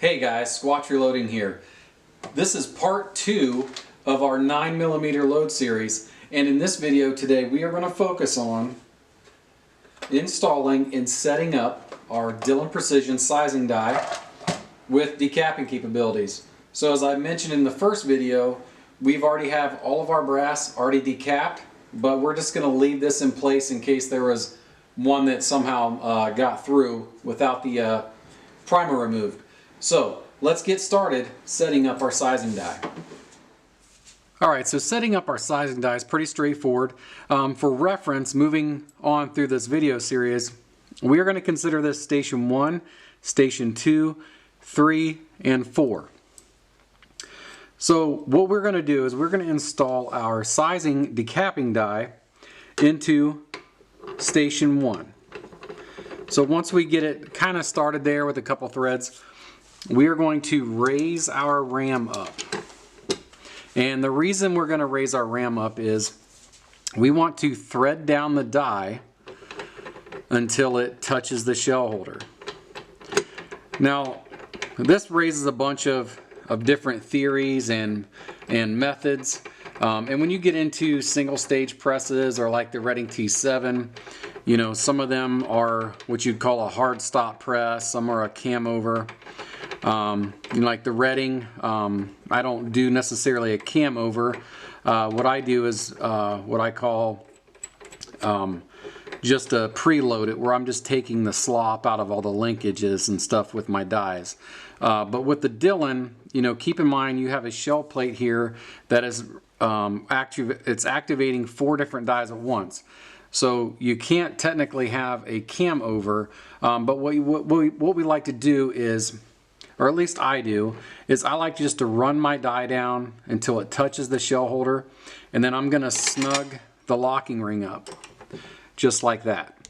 Hey guys, Squatch Reloading here. This is part 2 of our 9mm load series, and in this video today we are going to focus on installing and setting up our Dillon Precision Sizing die with decapping capabilities. So as I mentioned in the first video, we've already have all of our brass already decapped, but we're just going to leave this in place in case there was one that somehow got through without the primer removed. So let's get started setting up our sizing die. Alright, so setting up our sizing die is pretty straightforward. For reference, moving on through this video series, we are going to consider this Station 1, Station 2, 3, and 4. So what we're going to do is we're going to install our sizing decapping die into Station 1. So once we get it kind of started there with a couple threads, we are going to raise our ram up. And the reason we're going to raise our ram up is we want to thread down the die until it touches the shell holder. Now, this raises a bunch of different theories and methods. And when you get into single stage presses or like the Redding T7, you know, some of them are what you'd call a hard stop press, some are a cam over. Like the Redding, I don't do necessarily a cam over. What I do is what I call just a preload it, where I'm just taking the slop out of all the linkages and stuff with my dies. But with the Dillon, you know, keep in mind you have a shell plate here that is it's activating 4 different dies at once. So you can't technically have a cam over, but what we like to do is, or at least I do, is I like just to run my die down until it touches the shell holder, and then I'm going to snug the locking ring up, just like that.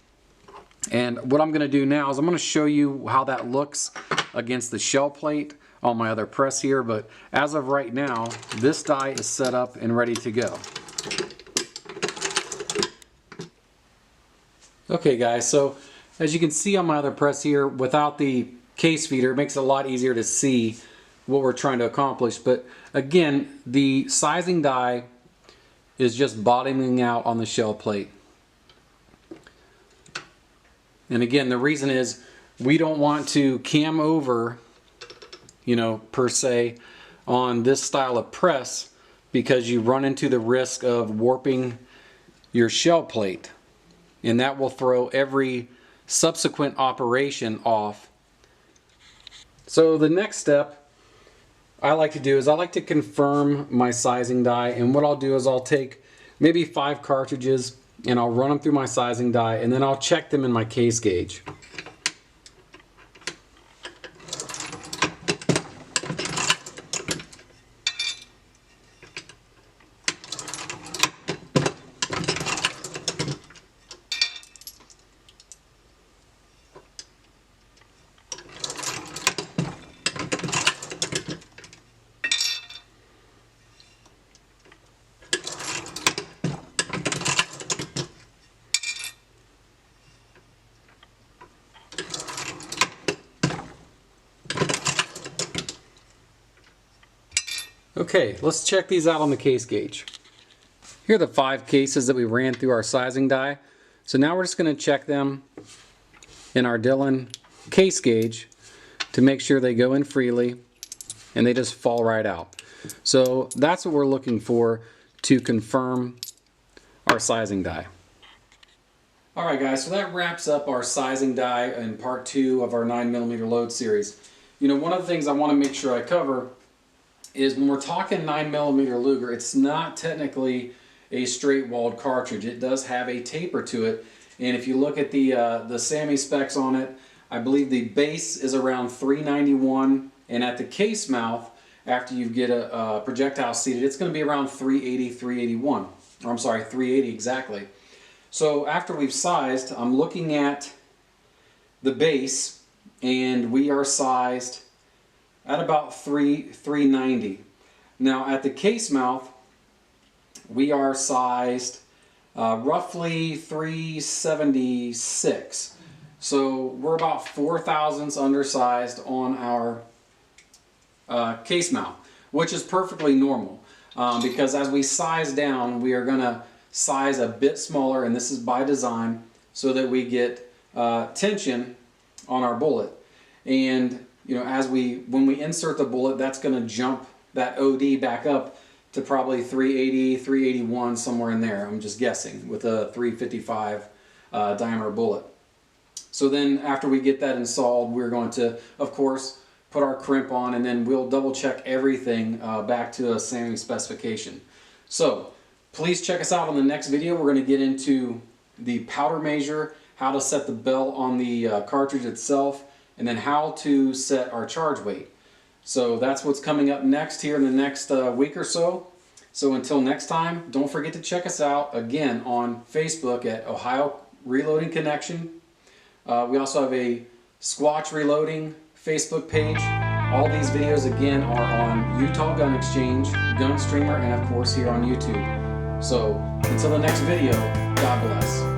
And what I'm going to do now is I'm going to show you how that looks against the shell plate on my other press here, but as of right now, this die is set up and ready to go. Okay guys, so as you can see on my other press here, without the case feeder, it makes it a lot easier to see what we're trying to accomplish. But again, the sizing die is just bottoming out on the shell plate. And again, the reason is we don't want to cam over, you know, per se, on this style of press, because you run into the risk of warping your shell plate, and that will throw every subsequent operation off. So the next step I like to do is I like to confirm my sizing die, and what I'll do is I'll take maybe 5 cartridges and I'll run them through my sizing die, and then I'll check them in my case gauge. Okay, let's check these out on the case gauge. Here are the 5 cases that we ran through our sizing die. So now we're just going to check them in our Dillon case gauge to make sure they go in freely and they just fall right out. So that's what we're looking for to confirm our sizing die. Alright guys, so that wraps up our sizing die in part 2 of our 9mm load series. You know, one of the things I want to make sure I cover is when we're talking 9mm Luger, it's not technically a straight walled cartridge. It does have a taper to it, and if you look at the SAMI specs on it, I believe the base is around 391, and at the case mouth, after you get a projectile seated, it's going to be around 380, 381, or I'm sorry, 380 exactly. So after we've sized, I'm looking at the base, and we are sized at about 390. Now at the case mouth, we are sized roughly 376. So we're about 4 thousandths undersized on our case mount, which is perfectly normal because as we size down, we are going to size a bit smaller, and this is by design so that we get tension on our bullet. And you know, when we insert the bullet, that's going to jump that OD back up to probably 380, 381, somewhere in there. I'm just guessing with a 355 diameter bullet. So then after we get that installed, we're going to, of course, put our crimp on, and then we'll double check everything back to a SAMI specification. So please check us out on the next video. We're going to get into the powder measure, how to set the bell on the cartridge itself, and then how to set our charge weight. So that's what's coming up next here in the next week or so. So until next time, don't forget to check us out again on Facebook at Ohio Reloading Connection. We also have a Squatch Reloading Facebook page. All these videos again are on Utah Gun Exchange, Gun Streamer, and of course here on YouTube. So until the next video, God bless.